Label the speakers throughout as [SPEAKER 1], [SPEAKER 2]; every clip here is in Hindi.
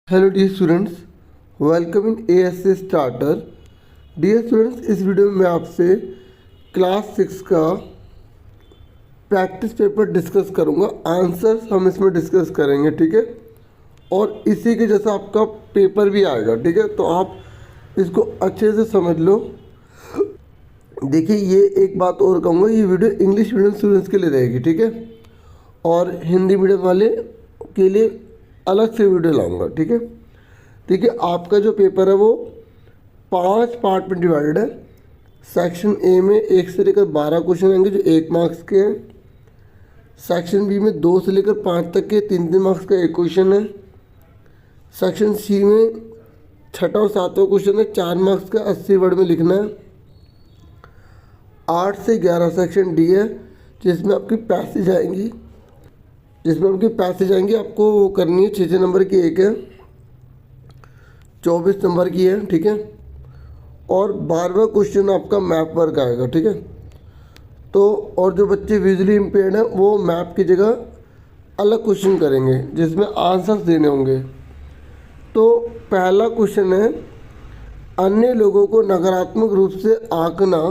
[SPEAKER 1] Hello dear students, welcome in ASC starter. Dear students, इस वीडियो में मैं आपसे क्लास 6 का प्रैक्टिस पेपर डिस्कस करूंगा। आंसर्स हम इसमें डिस्कस करेंगे, ठीक है। और इसी के जैसा आपका पेपर भी आएगा, ठीक है। तो आप इसको अच्छे से समझ लो। देखिए, ये एक बात और कहूँगा, ये वीडियो इंग्लिश मीडियम स्टूडेंट्स के लिए रहेगी, ठीक है। और हिंदी मीडियम वाले के लिए अलग से वीडियो लाऊंगा, ठीक है। देखिए, आपका जो पेपर है वो 5 पार्ट में डिवाइडेड है। सेक्शन ए में 1 से लेकर 12 क्वेश्चन आएंगे जो 1 मार्क्स के हैं। सेक्शन बी में 2 से लेकर 5 तक के 3-3 मार्क्स का एक क्वेश्चन है। सेक्शन सी में 6वां और 7वां क्वेश्चन है, 4 मार्क्स का 80 वर्ड में लिखना है। 8 से 11 सेक्शन डी है, जिसमें आपकी पैसेज आएंगी आपको वो करनी है। 6 नंबर की एक है, 24 नंबर की है, ठीक है। और 12वां क्वेश्चन आपका मैप वर्क आएगा, ठीक है। तो और जो बच्चे विजुअली इम्पेयर्ड हैं वो मैप की जगह अलग क्वेश्चन करेंगे जिसमें आंसर्स देने होंगे। तो पहला क्वेश्चन है, अन्य लोगों को नकारात्मक रूप से आंकना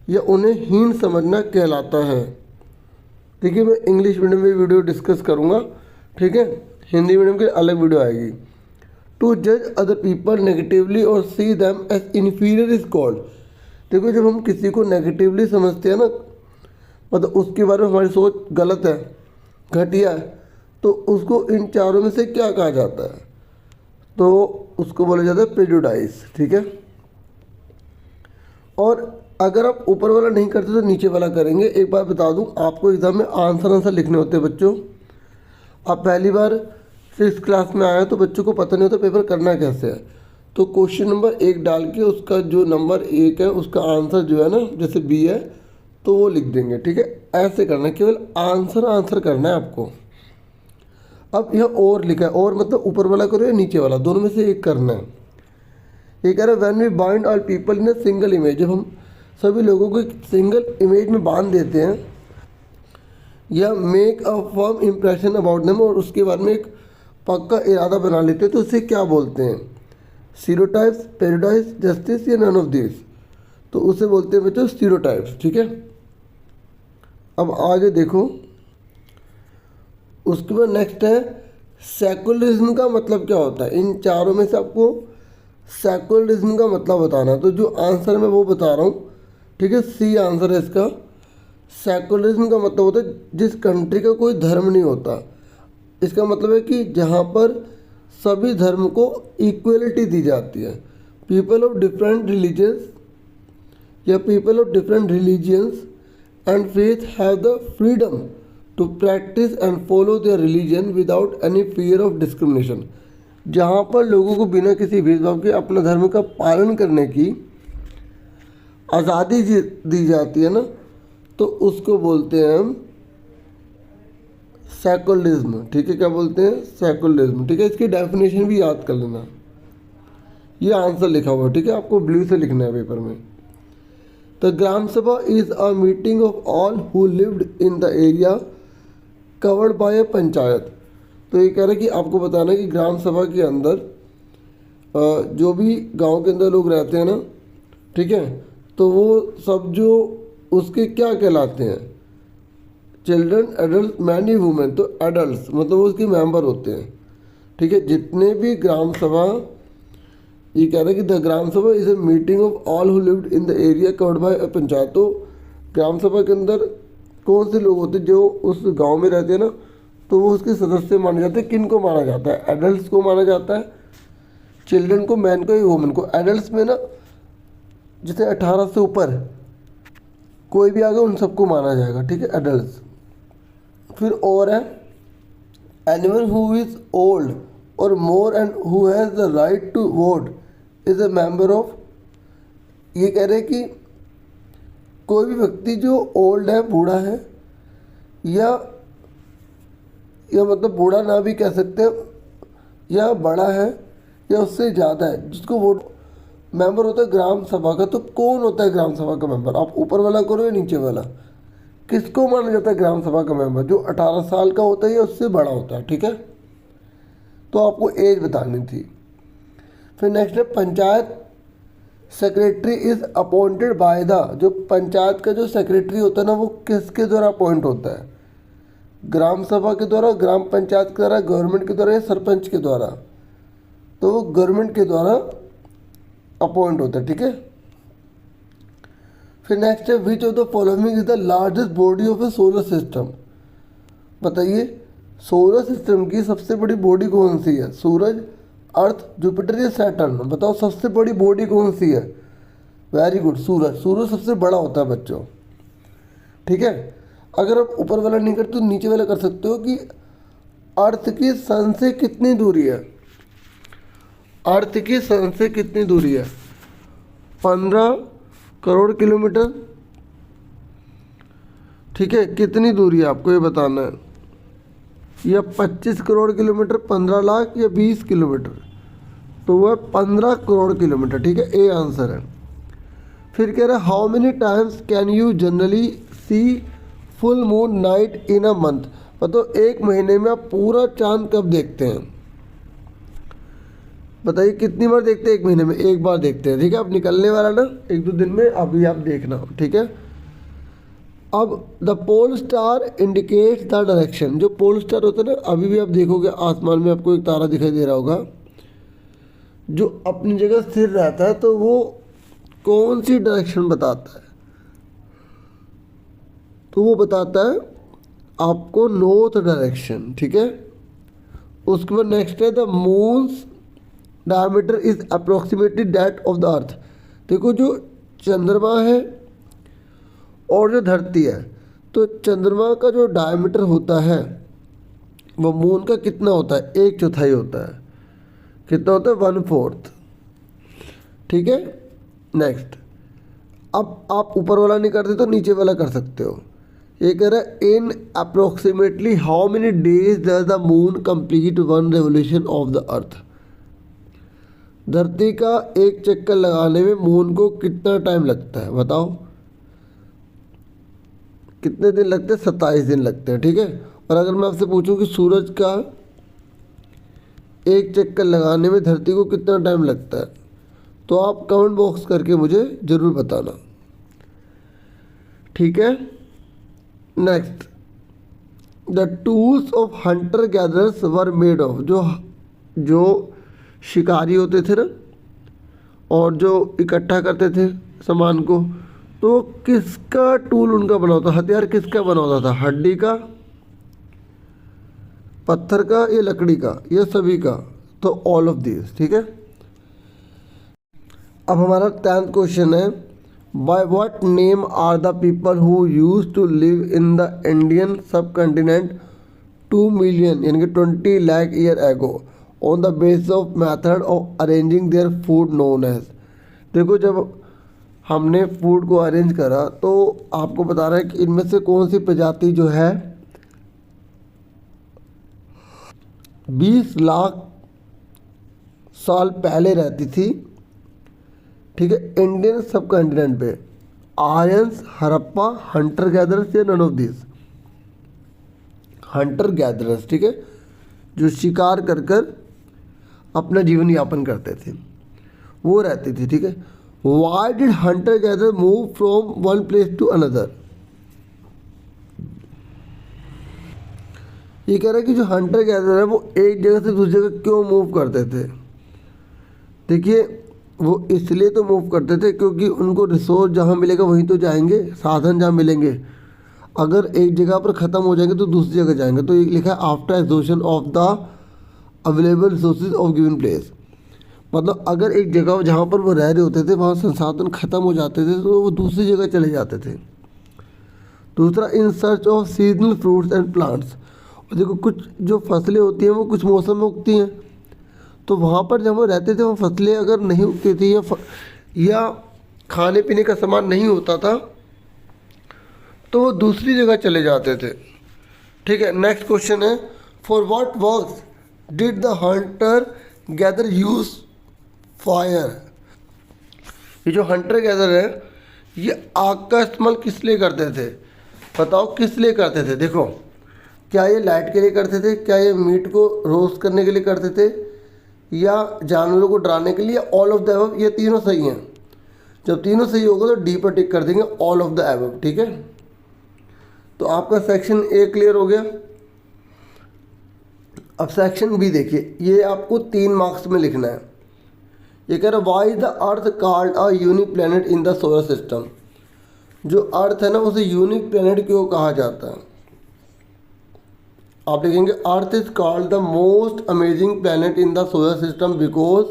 [SPEAKER 1] या उन्हें हीन समझना कहलाता है। ठीक है, मैं इंग्लिश मीडियम में वीडियो डिस्कस करूँगा, ठीक है। हिंदी मीडियम की अलग वीडियो आएगी। टू जज अदर पीपल नेगेटिवली और see them as inferior is called. देखो, जब हम किसी को नेगेटिवली समझते हैं ना, मतलब उसके बारे में हमारी सोच गलत है, घटिया है, तो उसको इन चारों में से क्या कहा जाता है? तो उसको बोला जाता है प्रेजुडाइज, ठीक है। और अगर आप ऊपर वाला नहीं करते तो नीचे वाला करेंगे। एक बात बता दूं, आपको एग्ज़ाम में आंसर लिखने होते हैं बच्चों। आप पहली बार 6th क्लास में आए तो बच्चों को पता नहीं होता पेपर करना कैसे है। तो क्वेश्चन नंबर 1 डाल के उसका जो नंबर 1 है उसका आंसर जो है ना, जैसे बी है तो वो लिख देंगे, ठीक है। ऐसे करना है, केवल आंसर करना है आपको। अब यह और लिखा है, और मतलब ऊपर वाला करो या नीचे वाला, दोनों में से एक करना है। ये कह रहा है when we bind all people in a single image. जब हम सभी लोगों को एक सिंगल इमेज में बांध देते हैं या make a firm impression about them, और उसके बारे में एक पक्का इरादा बना लेते हैं, तो उसे क्या बोलते हैं? स्टीरियोटाइप्स, पैराडाइज, जस्टिस या नन ऑफ दिस। तो उसे बोलते हैं बच्चों स्टीरियोटाइप्स, ठीक है। अब आगे देखो, उसके बाद नेक्स्ट है सेकुलरिज्म का मतलब क्या होता है। इन चारों में से आपको सेकुलरिज्म का मतलब बताना है। तो जो आंसर मैं वो बता रहा हूँ, ठीक है। सी आंसर है इसका। सेकुलरिज्म का मतलब होता है जिस कंट्री का कोई धर्म नहीं होता। इसका मतलब है कि जहाँ पर सभी धर्म को इक्वलिटी दी जाती है। पीपल ऑफ डिफरेंट रिलीजन्स या people of different religions and faith have the freedom to practice and follow their religion without any fear of discrimination. जहाँ पर लोगों को बिना किसी भेदभाव के अपना धर्म का पालन करने की आज़ादी दी जाती है ना, तो उसको बोलते हैं हम सेकुलरिज्म, ठीक है। क्या बोलते हैं? सेकुलरिज्म, ठीक है। इसकी डेफिनेशन भी याद कर लेना। ये आंसर लिखा हुआ है, ठीक है। आपको ब्लू से लिखना है पेपर में। The gram sabha is a meeting of all who lived in the area covered by a panchayat. तो ये कह रहा है कि आपको बताना है कि ग्राम सभा के अंदर जो भी गांव के अंदर लोग रहते हैं ना, ठीक है, तो वो सब जो उसके क्या कहलाते हैं? चिल्ड्रन, एडल्ट, मैन या वुमेन। तो एडल्ट मतलब वो उसके मेंबर होते हैं, ठीक है। जितने भी ग्राम सभा, ये कह रहा है कि the gram sabha is a meeting of all who lived in the area covered by a panchayat. तो ग्राम सभा के अंदर कौन से लोग होते हैं? जो उस गांव में रहते हैं ना, तो वो उसके सदस्य माने जाते हैं। किन को माना जाता है? एडल्ट को माना जाता है, चिल्ड्रन को, मैन को या वुमेन को। एडल्ट में ना जैसे 18 से ऊपर कोई भी आ गया उन सबको माना जाएगा, ठीक है, एडल्ट। फिर और है anyone who is old or more and who has the right to vote is a member of. ये कह रहे हैं कि कोई भी व्यक्ति जो ओल्ड है, बूढ़ा है, या मतलब बूढ़ा ना भी कह सकते हैं, या बड़ा है या उससे ज़्यादा है, जिसको वोट मेंबर होता है ग्राम सभा का। तो कौन होता है ग्राम सभा का मेंबर? आप ऊपर वाला करो या नीचे वाला? किसको माना जाता है ग्राम सभा का मेंबर? जो 18 साल का होता है या उससे बड़ा होता है, ठीक है। तो आपको एज बतानी थी। फिर नेक्स्ट है panchayat secretary is appointed by the, जो पंचायत का जो सेक्रेटरी होता है ना वो किसके द्वारा अपॉइंट होता है, ग्राम सभा के द्वारा, ग्राम पंचायत के द्वारा, गवर्नमेंट के द्वारा या सरपंच के द्वारा, तो वो गवर्नमेंट के द्वारा अपॉइंट होता है, ठीक है। फिर नेक्स्ट है which of the following is the largest body of A solar system, बताइए सोलर सिस्टम की सबसे बड़ी बॉडी कौन सी है, सूरज, अर्थ, जुपिटर या सैटर्न, बताओ सबसे बड़ी बॉडी कौन सी है। वेरी गुड, सूरज। सूरज सबसे बड़ा होता है बच्चों, ठीक है। अगर आप ऊपर वाला नहीं करते तो नीचे वाला कर सकते हो कि अर्थ की सन से कितनी दूरी है, अर्थ की सन से कितनी दूरी है, 15 करोड़ किलोमीटर, ठीक है। कितनी दूरी है आपको ये बताना है, या 25 करोड़ किलोमीटर, 15 लाख या 20 किलोमीटर, तो वह 15 करोड़ किलोमीटर, ठीक है। ए आंसर है। फिर कह रहा है how many times can you generally see full moon night in a month, बताओ एक महीने में आप पूरा चांद कब देखते हैं, बताइए कितनी बार देखते हैं एक महीने में, एक बार देखते हैं, ठीक है। अब निकलने वाला ना 1-2 दिन में, अभी आप देखना, ठीक है। अब the pole star indicates the direction, जो पोल स्टार होता है ना, अभी भी आप देखोगे आसमान में आपको एक तारा दिखाई दे रहा होगा जो अपनी जगह स्थिर रहता है, तो वो कौन सी डायरेक्शन बताता है, तो वो बताता है आपको नॉर्थ डायरेक्शन, ठीक है। उसके बाद नेक्स्ट है the moons diameter is approximately that of the अर्थ, देखो जो चंद्रमा है और जो धरती है, तो चंद्रमा का जो डायमीटर होता है वो मून का कितना होता है, 1/4 होता है, कितना होता है, 1/4, ठीक है। नेक्स्ट, अब आप ऊपर वाला नहीं करते तो नीचे वाला कर सकते हो। ये कह रहा है in approximately how many days does the moon complete one revolution of the earth, धरती का एक चक्कर लगाने में मून को कितना टाइम लगता है, बताओ कितने दिन लगते हैं, 27 दिन लगते हैं, ठीक है। और अगर मैं आपसे पूछूं कि सूरज का एक चक्कर लगाने में धरती को कितना टाइम लगता है, तो आप कमेंट बॉक्स करके मुझे ज़रूर बताना, ठीक है। Next, the tools of hunter gatherers were made of, जो शिकारी होते थे ना और जो इकट्ठा करते थे सामान को, तो किसका टूल उनका बना होता, हथियार किसका बना होता था, हड्डी का, पत्थर का या लकड़ी का या सभी का, तो ऑल ऑफ दिस, ठीक है। अब हमारा 10th क्वेश्चन है by what name are the people who used to live in the Indian subcontinent 2 million यानी कि 20 lakh year ago on the basis of method of arranging their food known as, देखो जब हमने फूड को अरेंज करा तो आपको बता रहा है कि इनमें से कौन सी प्रजाति जो है 20 लाख साल पहले रहती थी, ठीक है, इंडियन सब कॉन्टिनेंट पे, आर्यंस, हड़प्पा, हंटर गैदरर्स या none of this, hunter gatherers, ठीक है, जो शिकार कर कर अपना जीवन यापन करते थे वो रहते थे, ठीक है। Why did hunter gather move from one place to another, ये कह रहा है कि जो हंटर गैदर है वो एक जगह से दूसरी जगह क्यों मूव करते थे। देखिए वो इसलिए तो मूव करते थे क्योंकि उनको रिसोर्स जहाँ मिलेगा वहीं तो जाएंगे, साधन जहाँ मिलेंगे, अगर एक जगह पर ख़त्म हो जाएंगे तो दूसरी जगह जाएंगे। तो ये लिखा है after exhaustion of the available resources of given place, मतलब अगर एक जगह जहाँ पर वो रह रहे होते थे वहाँ संसाधन ख़त्म हो जाते थे तो वो दूसरी जगह चले जाते थे। दूसरा, in search of seasonal fruits and plants, और देखो कुछ जो फसलें होती हैं वो कुछ मौसम में उगती हैं, तो वहाँ पर जब वो रहते थे वो फसलें अगर नहीं उगती थी या खाने पीने का सामान नहीं होता था तो वो दूसरी जगह चले जाते थे, ठीक है। नेक्स्ट क्वेश्चन है for what works did the Hunter gather use fire, ये जो हंटर गैदर है ये आग का इस्तेमाल किस लिए करते थे, बताओ किस लिए करते थे। देखो क्या ये लाइट के लिए करते थे, क्या ये मीट को रोस्ट करने के लिए करते थे, या जानवरों को डराने के लिए, ऑल ऑफ द अबव, ये तीनों सही हैं। जब तीनों सही होगा तो डी पर टिक कर देंगे, ऑल ऑफ द अबव। ठीक है, तो आपका सेक्शन ए क्लियर हो गया। अब सेक्शन बी देखिए, ये आपको 3 मार्क्स में लिखना है। ये कह रहा है why the earth called a unique planet in the solar system. जो अर्थ है ना उसे यूनिक प्लैनेट क्यों कहा जाता है। आप लिखेंगे earth is called the most amazing planet in the solar system because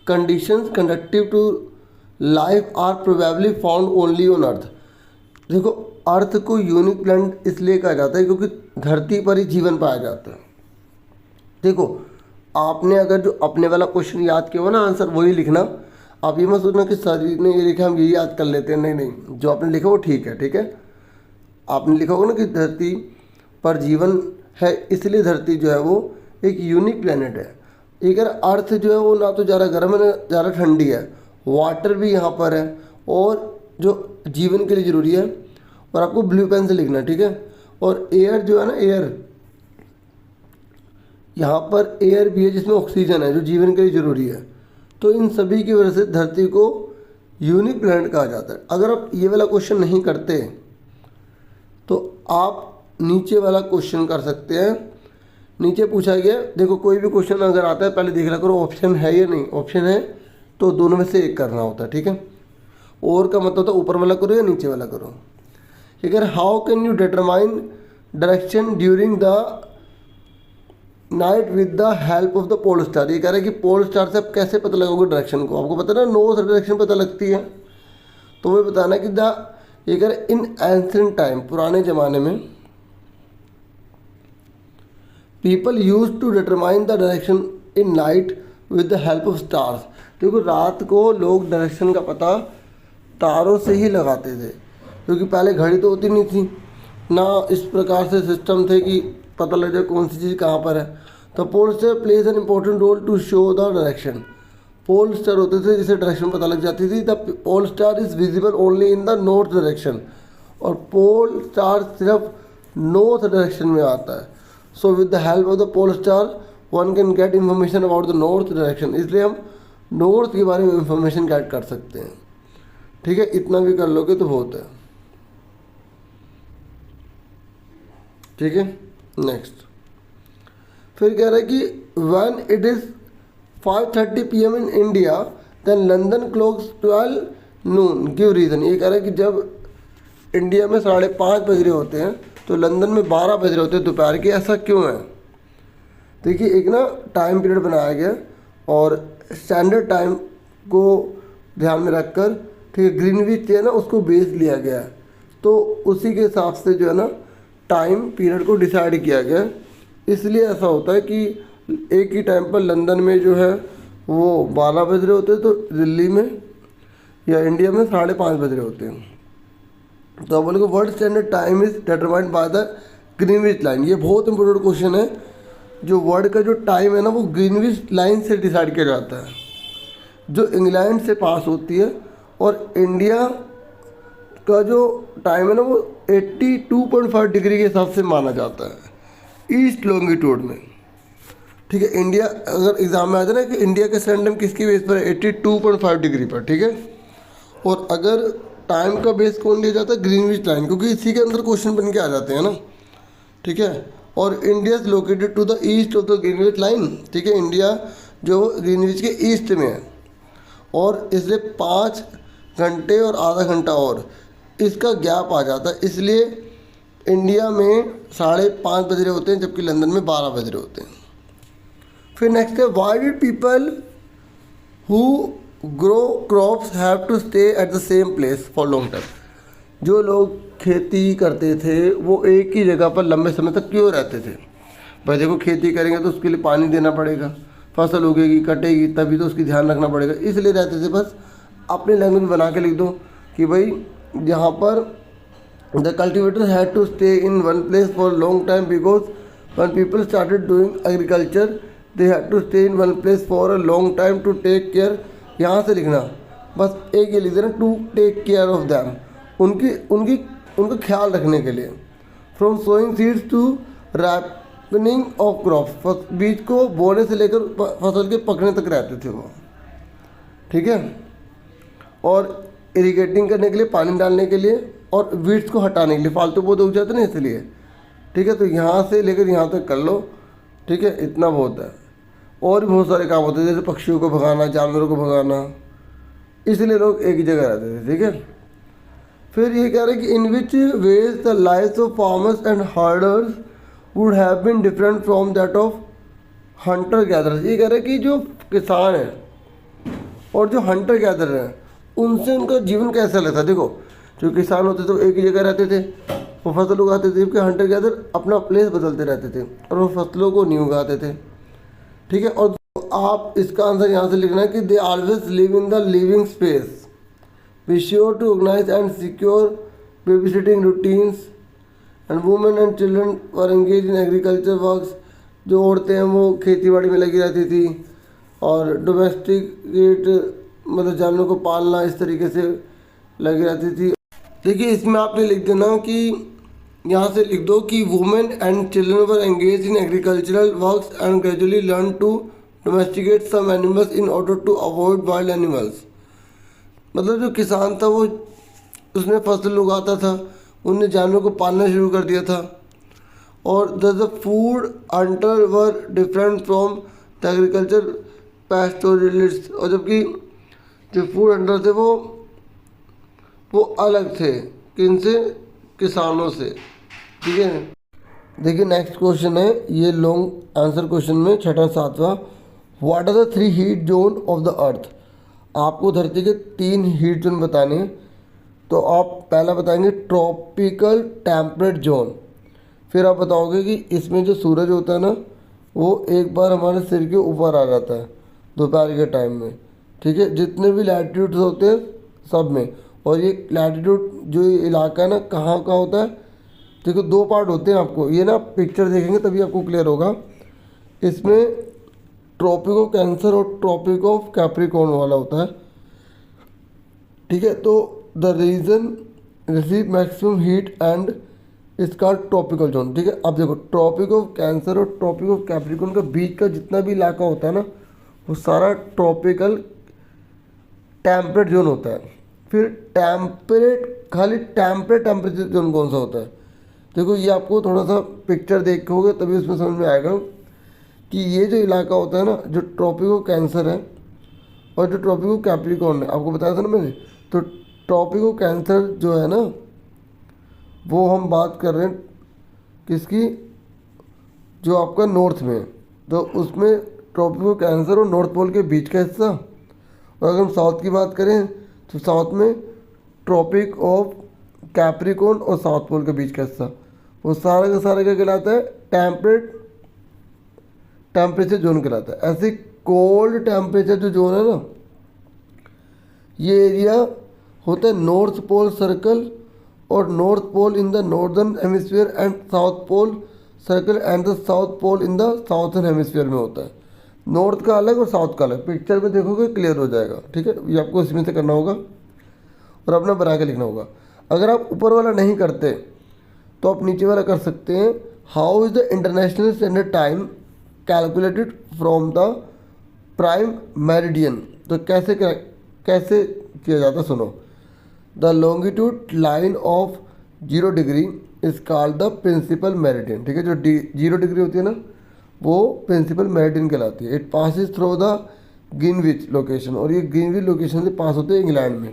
[SPEAKER 1] conditions conductive to life are probably found only on earth. देखो, अर्थ को यूनिक प्लैनेट इसलिए कहा जाता है क्योंकि धरती पर ही जीवन पाया जाता है। देखो, आपने अगर जो अपने वाला क्वेश्चन याद किया हो ना, आंसर वही लिखना। आप ये मत सोचना कि सर ने ये लिखा हम ये याद कर लेते हैं, नहीं नहीं, जो आपने लिखा वो ठीक है। ठीक है, आपने लिखा होगा ना कि धरती पर जीवन है, इसलिए धरती जो है वो एक यूनिक प्लेनेट है। अगर अर्थ जो है वो ना तो ज़्यादा गर्म है ना ज़्यादा ठंडी है, वाटर भी यहाँ पर है और जो जीवन के लिए ज़रूरी है। और आपको ब्लू पेन से लिखना है। ठीक है, और एयर जो है ना, एयर यहाँ पर एयर भी है जिसमें ऑक्सीजन है जो जीवन के लिए ज़रूरी है। तो इन सभी की वजह से धरती को यूनिक प्लैनेट कहा जाता है। अगर आप ये वाला क्वेश्चन नहीं करते तो आप नीचे वाला क्वेश्चन कर सकते हैं। नीचे पूछा गया, देखो कोई भी क्वेश्चन अगर आता है पहले देख लिया करो ऑप्शन है या नहीं। ऑप्शन है तो दोनों में से एक करना होता है। ठीक है, और का मतलब होता है ऊपर वाला करो या नीचे वाला करो। अगर how can you determine direction during the night with the help of the pole star. ये कह रहा है कि पोल स्टार से आप कैसे पता लगाओगे डायरेक्शन को। आपको पता है ना नॉर्थ डायरेक्शन पता लगती है, तो वो बताना कि ये कह रहा है इन एंशिएंट टाइम, पुराने ज़माने में people use to determine the direction in night with the help of stars. क्योंकि रात को लोग डायरेक्शन का पता तारों से ही लगाते थे, क्योंकि पहले घड़ी तो होती नहीं थी ना, इस प्रकार से सिस्टम थे कि पता लग जाए कौन सी चीज़ कहाँ पर है। तो pole star plays an important role to show the direction. Pole star होते थे जिससे डायरेक्शन पता लग जाती थी। The pole star is visible only in the north direction, और पोल स्टार सिर्फ नॉर्थ डायरेक्शन में आता है। So with the help of the pole star one can get information about the north direction. इसलिए हम नॉर्थ के बारे में इंफॉर्मेशन गेट कर सकते हैं। ठीक है, इतना भी कर लोगे तो बहुत है। ठीक है, नेक्स्ट फिर कह रहा है कि when it is 5:30 PM in India then London clocks 12 noon give reason. ये कह रहा है कि जब इंडिया में 5:30 बज रहे होते हैं तो लंदन में 12 बज रहे होते हैं दोपहर के, ऐसा क्यों है। देखिए, एक ना टाइम पीरियड बनाया गया और स्टैंडर्ड टाइम को ध्यान में रखकर, ठीक है, ग्रीनविच है ना उसको बेस लिया गया है। तो उसी के हिसाब से जो है ना टाइम पीरियड को डिसाइड किया गया। इसलिए ऐसा होता है कि एक ही टाइम पर लंदन में जो है वो 12 बज रहे होते हैं, तो दिल्ली में या इंडिया में 5:30 बज रहे होते हैं। तो आप बोलोगे world standard time is determined by the Greenwich line. ये बहुत इंपॉर्टेंट क्वेश्चन है। जो वर्ल्ड का जो टाइम है ना वो ग्रीनविच लाइन से डिसाइड किया जाता है, जो इंग्लैंड से पास होती है। और इंडिया का जो टाइम है ना वो 82.5 डिग्री के हिसाब से माना जाता है ईस्ट लॉन्गिट्यूड में। ठीक है, इंडिया अगर एग्जाम में आ जाए ना कि इंडिया का स्टैंडर्ड टाइम किसकी बेस पर है, 82.5 डिग्री पर। ठीक है, और अगर टाइम का बेस कौन लिया जाता है, ग्रीनविच लाइन, क्योंकि इसी के अंदर क्वेश्चन बन के आ जाते हैं ना। ठीक है, और India is located to the east of the Greenwich line. ठीक है, इंडिया जो ग्रीनविच के ईस्ट में है और इसलिए 5 घंटे और आधा घंटा और इसका गैप आ जाता है। इसलिए इंडिया में 5:30 बज रहे होते हैं जबकि लंदन में 12 बज रहे होते हैं। फिर नेक्स्ट है why did people who grow crops have to stay at the same place for long time. जो लोग खेती करते थे वो एक ही जगह पर लंबे समय तक क्यों रहते थे। भाई देखो, खेती करेंगे तो उसके लिए पानी देना पड़ेगा, फसल उगेगी कटेगी तभी तो उसकी ध्यान रखना पड़ेगा, इसलिए रहते थे। बस अपनी लैंग्वेज में बना के लिख दो कि भाई यहाँ पर the cultivator had to stay in one place for long time because when people started doing agriculture they had to stay in one place for a long time to take care. यहाँ से लिखना बस एक ये लिख देना, to take care of them, उनका ख्याल रखने के लिए। From sowing seeds to ripening of crop, बीज को बोने से लेकर फसल के पकने तक रहते थे वो, ठीक है। और इरिगेटिंग करने के लिए, पानी डालने के लिए, और वीड्स को हटाने के लिए, फालतू पौधे उग जाते ना इसलिए, ठीक है। तो यहाँ से लेकर यहाँ तक कर लो, ठीक है, इतना बहुत है। और भी बहुत सारे काम होते हैं, जैसे पक्षियों को भगाना, जानवरों को भगाना, इसलिए लोग एक ही जगह रहते थे, ठीक है। फिर ये कह रहे हैं कि in which ways the life of farmers and herders would have been different from that of hunter gatherers. ये कह रहे हैं कि जो किसान हैं और जो हंटर गैदरर हैं, उनसे उनका जीवन कैसा लगता है। देखो, जो किसान होते थे वो एक ही जगह रहते थे, वो फसल उगाते थे, जबकि हंटर गैदर अपना प्लेस बदलते रहते थे और वो फसलों को नहीं उगाते थे, ठीक है। और आप इसका आंसर यहाँ से लिखना है कि they always live in the living space, be sure to organise and secure babysitting routines, and women and children were engage in agriculture works. जो औरतें हैं वो खेती बाड़ी में लगी रहती थी, और डोमेस्टिकेट मतलब जानवरों को पालना, इस तरीके से लगी रहती थी। देखिए, इसमें आपने लिख देना कि यहाँ से लिख दो कि women and children were engage in agricultural works and gradually learn to domesticate some animals in order to avoid wild animals. मतलब जो किसान था वो उसने फसल उगाता था, उनने जानवरों को पालना शुरू कर दिया था। और the food hunter were different from the agriculture pastoralist. और जबकि जो फूड हंटर थे वो अलग थे, किनसे, किसानों से, ठीक है। देखिए नेक्स्ट क्वेश्चन है, ये लॉन्ग आंसर क्वेश्चन में छठा सातवां, what are the 3 heat zone of the earth. आपको धरती के 3 हीट जोन बताने हैं। तो आप पहला बताएंगे ट्रॉपिकल टेम्परेट जोन, फिर आप बताओगे कि इसमें जो सूरज होता है ना, वो एक बार हमारे सिर के ऊपर आ जाता है दोपहर के टाइम में, ठीक है। जितने भी लैटिट्यूड्स होते हैं सब में, और ये लैटिट्यूड जो इलाका है ना कहाँ का होता है, देखो 2 पार्ट होते हैं। आपको ये ना पिक्चर देखेंगे तभी आपको क्लियर होगा। इसमें ट्रॉपिक ऑफ कैंसर और ट्रॉपिक ऑफ कैप्रिकॉर्न वाला होता है, ठीक है। तो the region receive maximum heat and इसका ट्रॉपिकल जोन, ठीक है। अब देखो, ट्रॉपिक ऑफ कैंसर और ट्रॉपिक ऑफ कैप्रिकॉर्न का बीच का जितना भी इलाका होता है ना, वो सारा ट्रॉपिकल टेम्परेट जोन होता है। फिर खाली टेम्परेट टेम्परेचर जोन कौन सा होता है। देखो, ये आपको थोड़ा सा पिक्चर देखोगे तभी उसमें समझ में आएगा कि ये जो इलाका होता है ना, जो ट्रॉपिक ऑफ कैंसर है और जो ट्रॉपिक ऑफ कैप्रिकॉर्न है, आपको बताया था ना मैंने। तो ट्रॉपिक ऑफ कैंसर जो है ना, वो हम बात कर रहे हैं किसकी, जो आपका नॉर्थ में, तो उसमें ट्रॉपिक ऑफ कैंसर और नॉर्थ पोल के बीच का हिस्सा। और अगर हम साउथ की बात करें तो साउथ में ट्रॉपिक ऑफ कैप्रिकॉर्न और साउथ पोल के बीच का हिस्सा, वो सारा का सारा क्या कहलाता है, टेम्परेचर जोन कहलाता है। ऐसे कोल्ड टेम्परेचर जो जोन है ना, ये एरिया होता है नॉर्थ पोल सर्कल और North Pole in the northern hemisphere and South Pole circle and the South Pole in the southern hemisphere में होता है। नॉर्थ का अलग और साउथ का अलग, पिक्चर में देखोगे क्लियर हो जाएगा, ठीक है। ये आपको इसमें से करना होगा और अपना बना के लिखना होगा। अगर आप ऊपर वाला नहीं करते तो आप नीचे वाला कर सकते हैं। How is the international standard time calculated from the prime meridian. तो कैसे किया जाता, सुनो। The longitude line of 0 degree is called the principal meridian, ठीक है। जो 0 डिग्री होती है ना, वो प्रिंसिपल मेरिडियन कहलाती है। It passes through the Greenwich location, और ये ग्रीनविच लोकेशन से पास होते हैं इंग्लैंड में,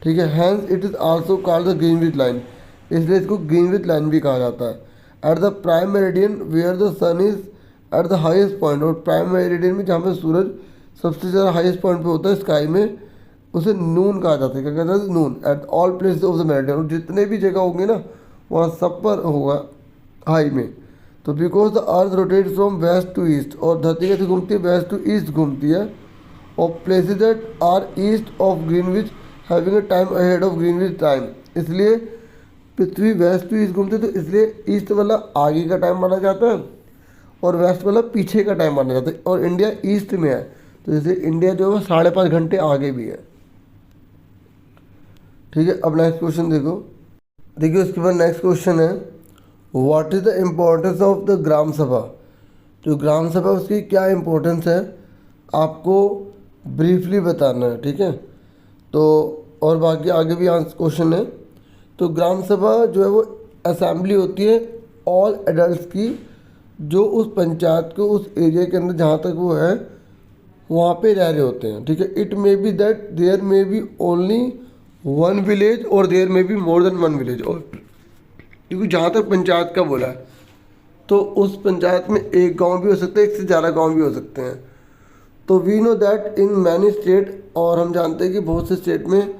[SPEAKER 1] ठीक है। Hence it is also called the Greenwich line, इसलिए इसको ग्रीनविच लाइन भी कहा जाता है। At the prime meridian where the sun is at the highest point, और प्राइम मेरिडियन में जहाँ पे सूरज सबसे ज़्यादा हाईएस्ट पॉइंट पे होता है स्काई में, उसे नून कहा जाता है। क्या कहते हैं, noon. At all places of the meridian, और जितने भी जगह होंगे ना वहाँ सब पर होगा हाई में। तो because the earth rotate from west to east, और धरती कैसे घूमती है, वेस्ट टू ईस्ट घूमती है। और places that are east of Greenwich having a time ahead of Greenwich time, इसलिए पृथ्वी वेस्ट टू ईस्ट घूमती है, तो इसलिए ईस्ट वाला आगे का टाइम माना जाता है और वेस्ट वाला पीछे का टाइम माना जाता है। और इंडिया ईस्ट में है, तो जैसे इंडिया जो है 5.5 घंटे आगे भी है, ठीक है। अब नेक्स्ट क्वेश्चन देखो। देखिए उसके बाद नेक्स्ट क्वेश्चन है, what is the importance of the gram sabha. जो ग्राम सभा उसकी क्या इम्पोर्टेंस है आपको ब्रीफली बताना है, ठीक है। तो और बाकी आगे भी आंसर क्वेश्चन है। तो ग्राम सभा जो है वो असेंबली होती है ऑल एडल्ट्स की, जो उस पंचायत को उस एरिया के अंदर जहाँ तक वो है वहाँ पे रह रहे होते हैं, ठीक है। It may be that there may be only one village और there may be more than one village, और क्योंकि जहाँ तक पंचायत का बोला है तो उस पंचायत में एक गांव भी हो सकता है, एक से ज़्यादा गांव भी हो सकते हैं। तो we know that in many state, और हम जानते हैं कि बहुत से स्टेट में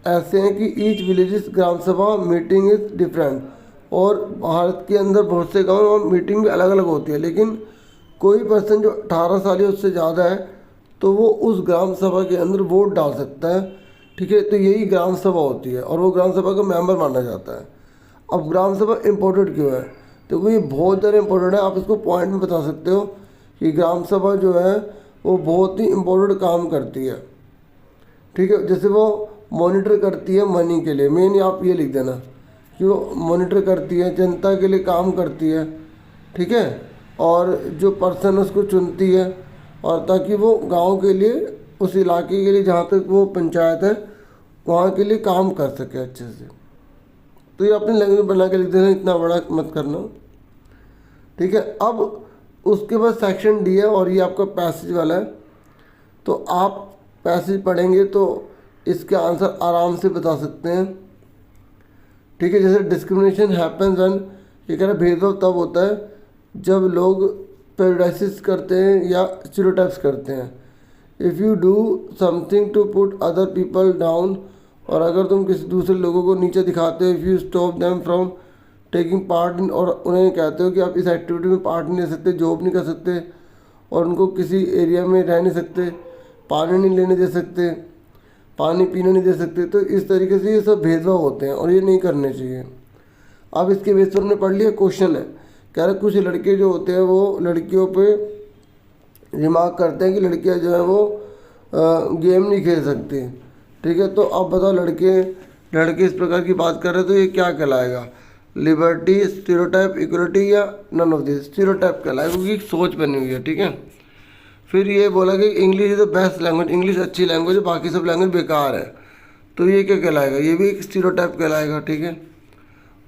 [SPEAKER 1] ऐसे हैं कि ईच विलेजेस ग्राम सभा मीटिंग इज़ डिफरेंट, और भारत के अंदर बहुत से गाँव और मीटिंग भी अलग अलग होती है। लेकिन कोई पर्सन जो 18 साल या उससे ज़्यादा है तो वो उस ग्राम सभा के अंदर वोट डाल सकता है, ठीक है। तो यही ग्राम सभा होती है और वो ग्राम सभा का मेंबर माना जाता है। अब ग्राम सभा इम्पोर्टेंट क्यों है, तो ये बहुत ज़्यादा इम्पोर्टेंट है। आप इसको पॉइंट में बता सकते हो कि ग्राम सभा जो है वो बहुत ही इम्पोर्टेंट काम करती है, ठीक है। जैसे वो मॉनिटर करती है मनी के लिए, मेन आप ये लिख देना कि वो मॉनिटर करती है, जनता के लिए काम करती है, ठीक है। और जो पर्सन उसको चुनती है और ताकि वो गांव के लिए, उस इलाके के लिए जहाँ तक वो पंचायत है वहाँ के लिए काम कर सके अच्छे से। तो ये अपनी लैंग्वेज में बना के लिख देना, इतना बड़ा मत करना, ठीक है। अब उसके बाद सेक्शन डी है और ये आपका पैसेज वाला है। तो आप पैसेज पढ़ेंगे तो इसके आंसर आराम से बता सकते हैं, ठीक है। जैसे डिस्क्रिमिनेशन हैपन्स व्हेन, ये कह रहा है भेदभाव तब होता है जब लोग प्रेजुडिस करते हैं या स्टीरियोटाइप्स करते हैं। If you do something to put other people down, और अगर तुम किसी दूसरे लोगों को नीचे दिखाते हो, if you stop them from taking part in, और उन्हें कहते हो कि आप इस एक्टिविटी में पार्ट नहीं ले सकते, जॉब नहीं कर सकते, और उनको किसी एरिया में रह नहीं सकते, पानी नहीं लेने दे सकते, पानी पीने नहीं दे सकते, तो इस तरीके से ये सब भेदभाव होते हैं और ये नहीं करने चाहिए। अब इसके बेस पर हमने पढ़ लिया। क्वेश्चन है, कह रहे कुछ लड़के जो होते हैं वो लड़कियों पे रिमार्क करते हैं कि लड़कियां जो है वो गेम नहीं खेल सकती, ठीक है। तो अब बताओ लड़के इस प्रकार की बात कर रहे हैं तो ये क्या कहलाएगा, लिबर्टी, स्टीरियोटाइप, इक्वलिटी, या नन ऑफ दिस। स्टीरियोटाइप कहलाएगा क्योंकि एक सोच बनी हुई है, ठीक है। फिर ये बोला कि English is the best language, English अच्छी लैंग्वेज है, बाकी सब लैंग्वेज बेकार है, तो ये क्या कहलाएगा, ये भी एक स्टीरियोटाइप कहलाएगा, ठीक है।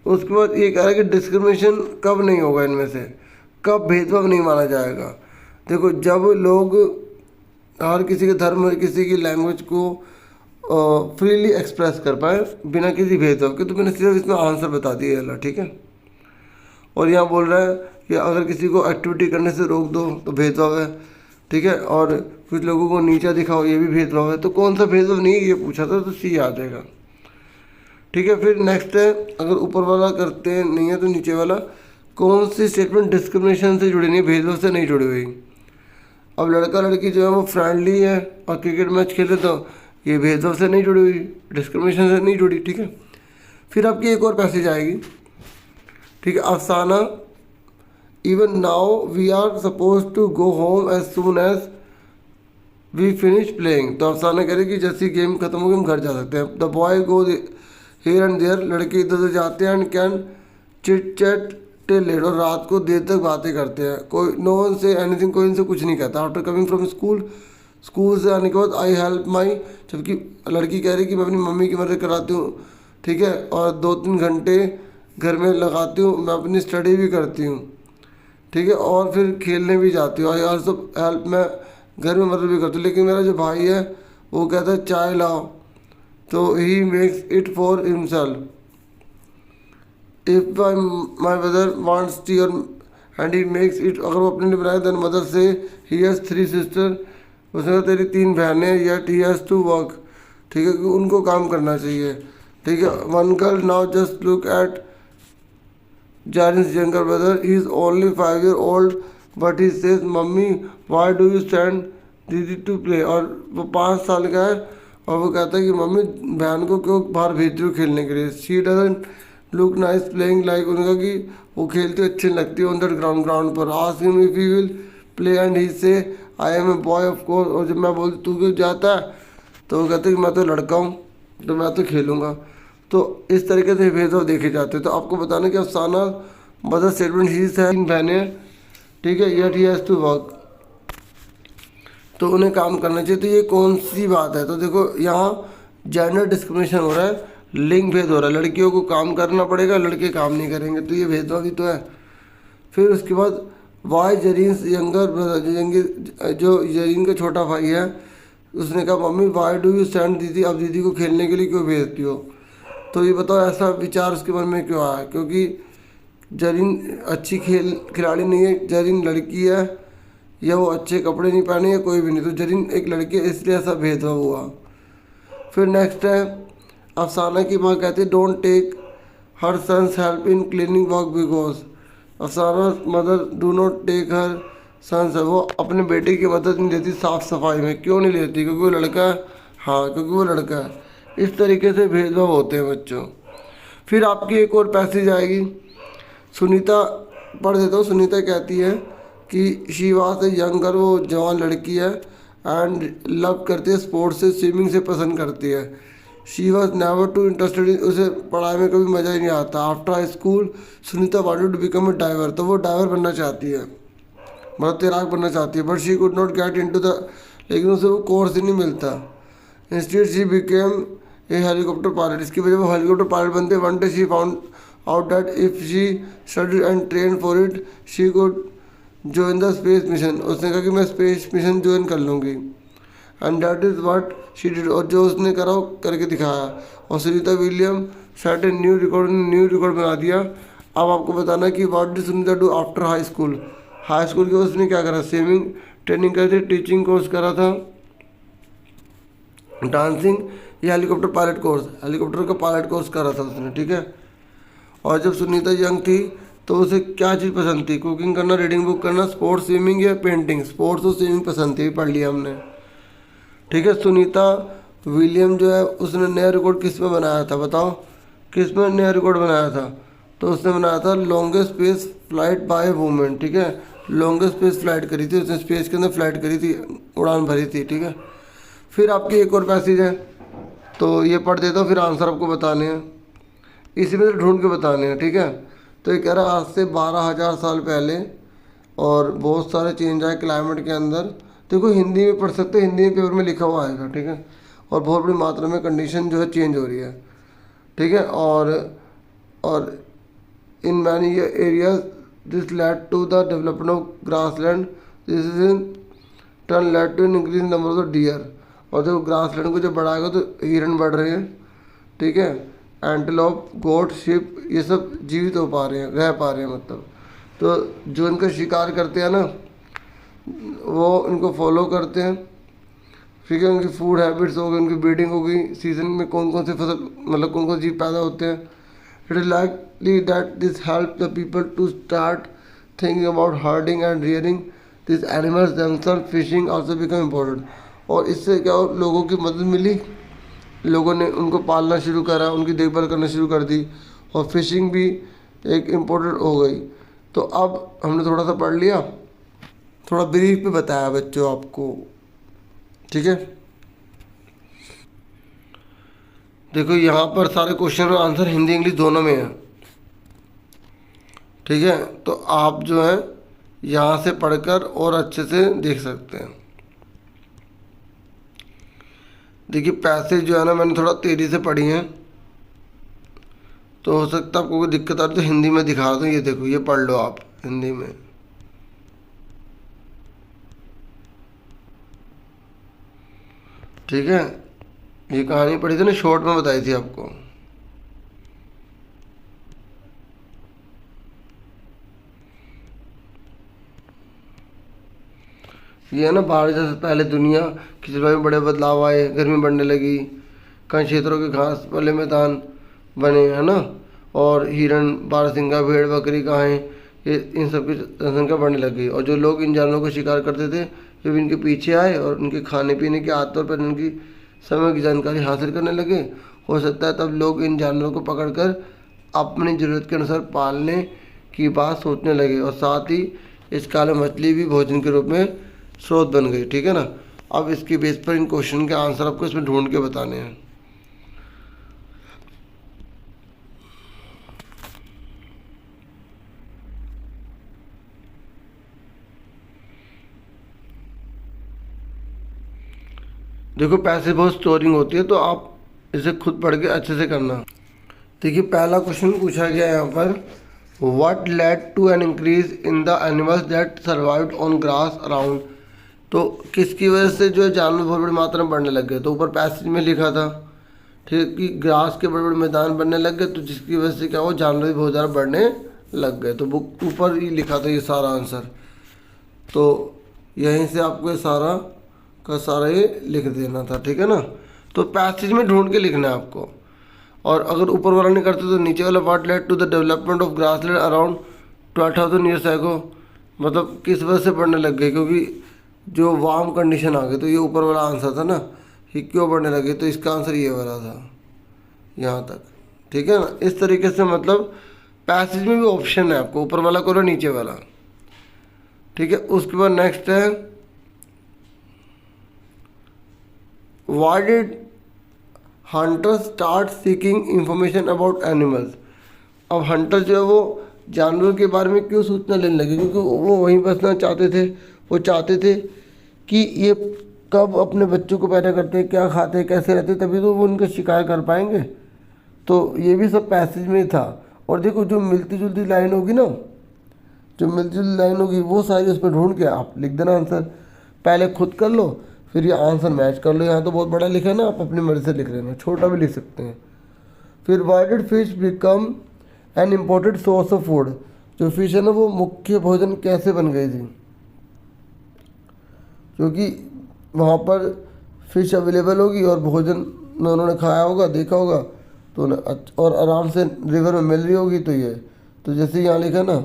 [SPEAKER 1] उसके बाद ये कह रहा है कि डिस्क्रिमिनेशन कब नहीं होगा, इनमें से कब भेदभाव नहीं माना जाएगा। देखो, जब लोग हर किसी के धर्म, हर किसी की लैंग्वेज को फ्रीली एक्सप्रेस कर पाए बिना किसी भेदभाव के, तो मैंने सिर्फ इसमें आंसर बता दिया अल्लाह, ठीक है। और यहाँ बोल रहा है कि अगर किसी को एक्टिविटी करने से रोक दो तो भेदभाव है, ठीक है। और कुछ लोगों को नीचा दिखाओ, ये भी भेदभाव है। तो कौन सा भेदभाव नहीं है ये पूछा था, तो सी आ जाएगा, ठीक है। फिर नेक्स्ट है, अगर ऊपर वाला करते हैं नहीं है तो नीचे वाला, कौन सी स्टेटमेंट डिस्क्रिमिनेशन से जुड़ी नहीं, भेदभाव से नहीं जुड़ी हुई। अब लड़का लड़की जो है वो फ्रेंडली है और क्रिकेट मैच खेले तो ये भेदभाव से नहीं जुड़ी हुई, डिस्क्रिमिनेशन से नहीं जुड़ी, ठीक है। फिर आपकी एक और पैसेज आएगी, ठीक है। Afsana, even now we are suppose to go home as soon as we finish playing. तो अफसाना कह रहे कि जैसी गेम खत्म होगी हम घर जा सकते हैं। The boy go here and there, लड़के इधर उधर जाते हैं, and can chit chat till late, और रात को देर तक बातें करते हैं। कोई नो वन से एनीथिंग, कोई इनसे कुछ नहीं कहता। आफ्टर कमिंग फ्रॉम स्कूल से आने के बाद आई हेल्प माई, जबकि लड़की कह रही कि मैं अपनी मम्मी की मदद कराती हूँ, ठीक है, और 2-3 घंटे घर में लगाती हूँ, मैं अपनी स्टडी भी करती हूँ, ठीक है, और फिर खेलने भी जाती हूँ। आई आल्सो हेल्प, मैं घर में मदद भी करती हूँ। लेकिन मेरा जो भाई है वो कहता है चाय लाओ, तो he makes it for himself. If my mother wants tea और एंड ही मेक्स इट, अगर वो अपने लिए बनाए, देन मदर से ही हैज़ 3 सिस्टर, उसने कहा तेरी 3 बहनें, yet he has to work, ठीक है, कि उनको काम करना चाहिए, ठीक है। One girl now just look at Zarin's younger brother, he is only 5 years old but he says mummy why do you stand didi to play, और वो 5 साल का है और वो कहता है कि मम्मी बहन को क्यों बाहर भेज रही हो खेलने के लिए। She doesn't look nice playing like, उनका कि वो खेलती अच्छी लगती है ऑन दैट ग्राउंड पर। Ask him if he will play and he say I am a boy of course, और जब मैं बोलती तू क्यों जाता है तो वो कहते कि मैं तो लड़का हूँ तो मैं तो खेलूँगा। तो इस तरीके से भेदभाव देखे जाते हैं। तो आपको बताना कि अफसाना मदर स्टेटमेंट ही है 3 बहनें, ठीक है, yet he has to work, तो उन्हें काम करना चाहिए। तो ये कौन सी बात है? तो देखो यहाँ जेंडर डिस्क्रिमिनेशन हो रहा है, लिंग भेद हो रहा है, लड़कियों को काम करना पड़ेगा, लड़के काम नहीं करेंगे, तो ये भेदभाव ही तो है। फिर उसके बाद वाई जरीन्स यंगर ब्रदर, जो जरीन का छोटा भाई है, उसने कहा mummy why do you send दीदी, अब दीदी को खेलने के लिए क्यों भेजती हो? तो ये बताओ ऐसा विचार उसके मन में क्यों आया? क्योंकि जरीन अच्छी खिलाड़ी नहीं है, जरीन लड़की है, या वो अच्छे कपड़े नहीं पहने, या कोई भी नहीं, तो जरीन एक लड़की है, इसलिए ऐसा भेदभाव हुआ। फिर नेक्स्ट है अफसाना की माँ कहती है don't take her sons help in cleaning work because, Afsana mother do not take her sons, वो अपने बेटे की मदद नहीं लेती साफ़ सफाई में। क्यों नहीं लेती? क्योंकि वो लड़का है। हाँ, क्योंकि वो लड़का है। इस तरीके से भेदभाव होते हैं बच्चों। फिर आपकी एक और पैसेज आएगी, सुनीता पढ़ देता हूँ। सुनीता कहती है कि she was a young girl, वो जवान लड़की है, एंड लव करती है स्पोर्ट्स से, स्विमिंग से पसंद करती है। She was never too interested, उसे पढ़ाई में कभी मज़ा ही नहीं आता। After high school Sunita wanted to become a driver, तो वो ड्राइवर बनना चाहती है, मतलब तैराक बनना चाहती है। But she could not get into the, लेकिन उसे वो कोर्स ही नहीं मिलता। Instead she became a helicopter pilot, इसकी वजह वो हेलीकॉप्टर पायलट बनते। One day she found out that if she studied and train for it she could join the space mission, उसने कहा कि मैं स्पेस मिशन ज्वाइन कर लूँगी। And that is what she did, और जो उसने करा वो करके दिखाया। और Sunita William set a new record बना दिया। अब आपको बताना कि what did Sunita do after high school, high school के उसने क्या करा? स्विमिंग ट्रेनिंग करी थी, टीचिंग कोर्स करा था, डांसिंग या हेलीकॉप्टर पायलट कोर्स, हेलीकॉप्टर का पायलट कोर्स करा था उसने, ठीक है। और जब सुनीता यंग थी तो उसे क्या चीज़ पसंद थी? कुकिंग करना, रीडिंग बुक करना, स्पोर्ट्स, स्विमिंग या पेंटिंग? स्पोर्ट्स और स्विमिंग पसंद थी, पढ़ लिया हमने, ठीक है। सुनीता विलियम जो है उसने नया रिकॉर्ड किस में बनाया था? बताओ किस में नया रिकॉर्ड बनाया था? तो उसने बनाया था longest space flight by women, ठीक है। लॉन्गेस्ट स्पेस फ्लाइट करी थी उसने, स्पेस के अंदर फ्लाइट करी थी, उड़ान भरी थी, ठीक है। फिर आपकी एक और पैसेज है, तो ये पढ़ देता हूँ, फिर आंसर आपको बताने हैं, इसी में से ढूंढ के बताने हैं, ठीक है। तो ये कह रहा है आज से 12,000 साल पहले और बहुत सारे चेंज आए क्लाइमेट के अंदर। देखो हिंदी में पढ़ सकते हैं, हिंदी में पेपर में लिखा हुआ आएगा, ठीक है। और बहुत बड़ी मात्रा में कंडीशन जो है चेंज हो रही है, ठीक है। और in many areas this led to the development of grassland, this is in turn led to increase number of deer, और देखो ग्रासलैंड को जब बढ़ाएगा तो हिरन बढ़ रहे हैं, ठीक है। एंटेलोप, गोट, शिप, ये सब जीवित हो पा रहे हैं, रह पा रहे हैं मतलब। तो जो इनका शिकार करते हैं ना वो इनको फॉलो करते हैं, ठीक है। उनकी फूड हैबिट्स हो गई, उनकी ब्रीडिंग हो गई, सीजन में कौन कौन से फसल मतलब कौन कौन जीव पैदा होते हैं। It is likely that this help the people to start thinking about herding and rearing this animals themself, fishing also become important. और इससे क्या हो, लोगों की मदद मिली, लोगों ने उनको पालना शुरू करा, उनकी देखभाल करना शुरू कर दी, और फिशिंग भी एक इम्पोर्टेंट हो गई। तो अब हमने थोड़ा सा पढ़ लिया, थोड़ा ब्रीफ पे बताया बच्चों आपको, ठीक है। देखो यहाँ पर सारे क्वेश्चन और आंसर हिंदी इंग्लिश दोनों में है, ठीक है। तो आप जो है यहाँ से पढ़कर और अच्छे से देख सकते हैं। देखिए पैसेज जो है ना मैंने थोड़ा तेज़ी से पढ़ी हैं, तो हो सकता है आपको कोई दिक्कत आ रही तो हिंदी में दिखा दूँ। ये देखो, ये पढ़ लो आप हिंदी में, ठीक है। ये कहानी पढ़ी थी ना, शॉर्ट में बताई थी आपको। ये है ना, बारिश से पहले दुनिया की जलवायु में बड़े बदलाव आए, गर्मी बढ़ने लगी, कई क्षेत्रों के घास वाले मैदान बने, है ना। और हिरन, बारहसिंगा, भेड़, बकरी, गायें, ये इन सब की जनसंख्या बढ़ने लगी। और जो लोग इन जानवरों को शिकार करते थे जब इनके पीछे आए और उनके खाने पीने के आदतों पर इनकी समय की जानकारी हासिल करने लगे, हो सकता है तब लोग इन जानवरों को पकड़कर अपनी ज़रूरत के अनुसार पालने की बात सोचने लगे। और साथ ही इस काल में मछली भी भोजन के रूप में स्रोत बन गई, ठीक है ना। अब इसके बेस पर इन क्वेश्चन के आंसर आपको इसमें ढूंढ के बताने हैं। देखो पैसे बहुत स्टोरिंग होती है, तो आप इसे खुद पढ़ के अच्छे से करना। देखिए पहला क्वेश्चन पूछा गया है यहाँ पर, what led to an increase in the animals that survived on grass around. तो किसकी वजह से जो है जानवर बहुत बड़ी मात्रा में बढ़ने लग गए। तो ऊपर पैसेज में लिखा था, ठीक है, कि ग्रास के बड़े बड़े मैदान बनने लग गए, तो जिसकी वजह से क्या हुआ, जानवर भी बहुत ज़्यादा बढ़ने लग गए। तो बुक ऊपर ही लिखा था ये सारा आंसर। तो यहीं से आपको ये सारा का सारा ये लिख देना था, ठीक है ना। तो पैसेज में ढूंढ के लिखना है आपको। और अगर ऊपर वाला नहीं करते तो नीचे वाला, what led to the development of grassland around 12,000 years ago, मतलब किस वजह से बढ़ने लग गए, क्योंकि जो वार्म कंडीशन आ गई। तो ये ऊपर वाला आंसर था ना कि क्यों बढ़ने लगे, तो इसका आंसर ये वाला था यहाँ तक, ठीक है ना। इस तरीके से मतलब पैसेज में भी ऑप्शन है आपको, ऊपर वाला करो नीचे वाला, ठीक है। उसके बाद नेक्स्ट है, why did hunters start seeking information about animals. अब हंटर जो है वो जानवर के बारे में क्यों सूचना लेने लगे, क्योंकि वो वहीं बसना चाहते थे। वो चाहते थे कि ये कब अपने बच्चों को पैदा करते हैं, क्या खाते हैं, कैसे रहते हैं, तभी तो वो उनका शिकार कर पाएंगे। तो ये भी सब पैसेज में था। और देखो जो मिलती जुलती लाइन होगी ना, जो मिलती जुलती लाइन होगी वो सारी उसमें ढूंढ के आप लिख देना आंसर। पहले खुद कर लो, फिर ये आंसर मैच कर लो। यहाँ तो बहुत बड़ा लिखा है ना, आप अपनी मर्जी से लिख लेना, छोटा भी लिख सकते हैं। फिर why did fish become an imported source of food. जो फिश है ना वो मुख्य भोजन कैसे बन गई थी, क्योंकि वहाँ पर फिश अवेलेबल होगी और भोजन उन्होंने खाया होगा, देखा होगा, तो और आराम से रिवर में मिल रही होगी। तो ये तो जैसे यहाँ लिखा ना,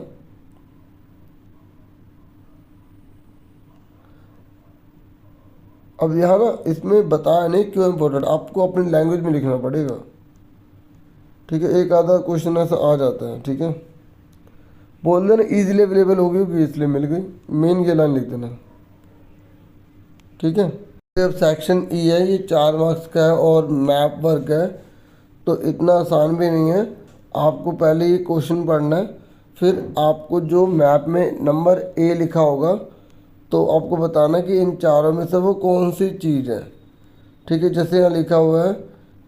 [SPEAKER 1] अब यहाँ ना इसमें बताया नहीं क्यों इम्पोर्टेंट, आपको अपनी लैंग्वेज में लिखना पड़ेगा, ठीक है। एक आधा क्वेश्चन ऐसा आ जाता है, ठीक है। बोल देना ईजिली अवेलेबल होगी होगी इसलिए मिल गई, मेन ये लाइन लिख देना, ठीक है। अब सेक्शन ई है, ये 4 मार्क्स का है और मैप वर्क है, तो इतना आसान भी नहीं है। आपको पहले ये क्वेश्चन पढ़ना है, फिर आपको जो मैप में नंबर ए लिखा होगा तो आपको बताना कि इन चारों में से वो कौन सी चीज़ है, ठीक है। जैसे यहाँ लिखा हुआ है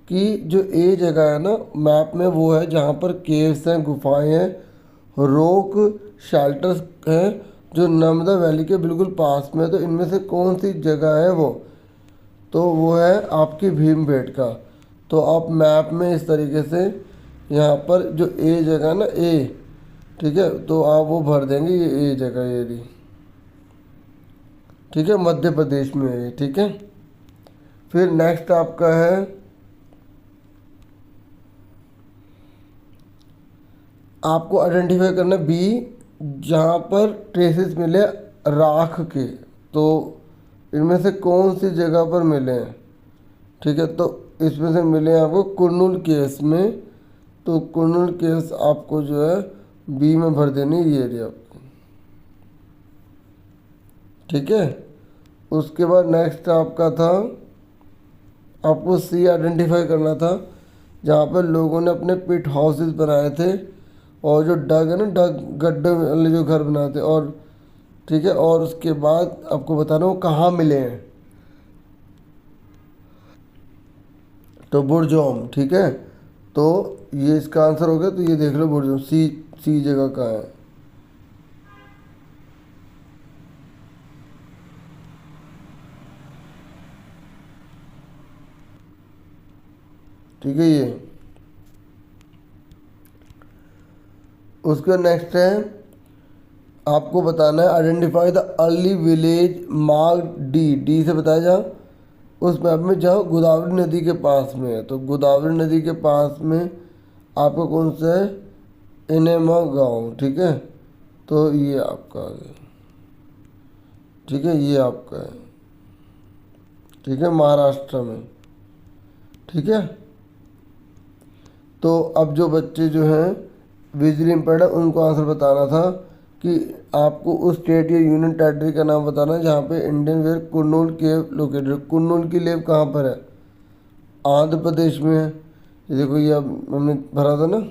[SPEAKER 1] कि जो ए जगह है ना मैप में, वो है जहाँ पर केव्स हैं, गुफाएं हैं, रॉक शेल्टर्स हैं जो नर्मदा वैली के बिल्कुल पास में है। तो इनमें से कौन सी जगह है वो, तो वो है आपकी भीमबेटका। तो आप मैप में इस तरीके से यहाँ पर जो ए जगह ना ए, ठीक है, तो आप वो भर देंगे, ये ए जगह ये रही, ठीक है, मध्य प्रदेश में है, ठीक है। फिर नेक्स्ट आपका है, आपको आइडेंटिफाई करना बी, जहाँ पर ट्रेसेस मिले राख के, तो इनमें से कौन सी जगह पर मिले हैं, ठीक है। तो इसमें से मिले हैं आपको कुरनूल केव्स में, तो कुरनूल केव्स आपको जो है बी में भर देनी, ये एरिया आपको, ठीक है। उसके बाद नेक्स्ट आपका था, आपको सी आइडेंटिफाई करना था, जहाँ पर लोगों ने अपने पिट हाउसेस बनाए थे और जो डग है ना, डग गड्ढे वाले जो घर बनाए थे, और ठीक है। और उसके बाद आपको बताना वो कहाँ मिले हैं, तो बुरजोम, ठीक है। तो ये इसका आंसर हो गया, तो ये देख लो बुरजोम, सी जगह का है, ठीक है। ये उसका नेक्स्ट है, आपको बताना है identify the early village mark D से बताया जा उस मैप में जहाँ गोदावरी नदी के पास में है। तो गोदावरी नदी के पास में आपका कौन सा है, इनेमा गांव, ठीक है। तो ये आपका आ गया, ठीक है, ये आपका है, ठीक है, महाराष्ट्र में, ठीक है। तो अब जो बच्चे जो हैं विजुअली इम्पेयर्ड है उनको आंसर बताना था कि आपको उस स्टेट या यूनियन टेरिटरी का नाम बताना है जहाँ पे इंडियन वेयर कुरनूल केव लोकेटेड है। कुरनूल की लेव कहाँ पर है, आंध्र प्रदेश में है। ये देखो ये अब हमने भरा था ना,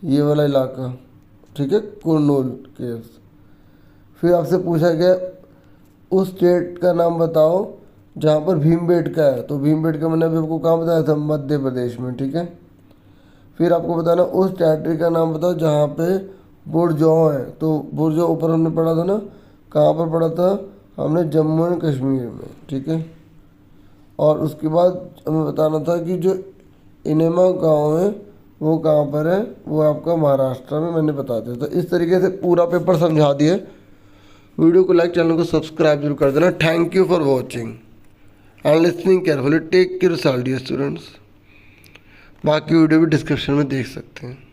[SPEAKER 1] ये वाला इलाका, ठीक है, कुरनूल केव्स। फिर आपसे पूछा गया उस स्टेट का नाम बताओ जहाँ पर भीमबेटका है, तो भीमबेटका मैंने अभी आपको कहाँ बताया था, मध्य प्रदेश में, ठीक है। फिर आपको बताना उस टेरिटरी का नाम बताओ जहाँ पे बुरजाओ है, तो बुरजाओ ऊपर हमने पढ़ा था ना, कहाँ पर पढ़ा था हमने, जम्मू एंड कश्मीर में, ठीक है। और उसके बाद हमें बताना था कि जो इनेमा गांव है वो कहाँ पर है, वो आपका महाराष्ट्र में, मैंने बता दिया। तो इस तरीके से पूरा पेपर समझा दिया। वीडियो को लाइक, चैनल को सब्सक्राइब जरूर कर देना। Thank you for watching and listening carefully. Take care all dear students. बाकी वीडियो भी डिस्क्रिप्शन में देख सकते हैं।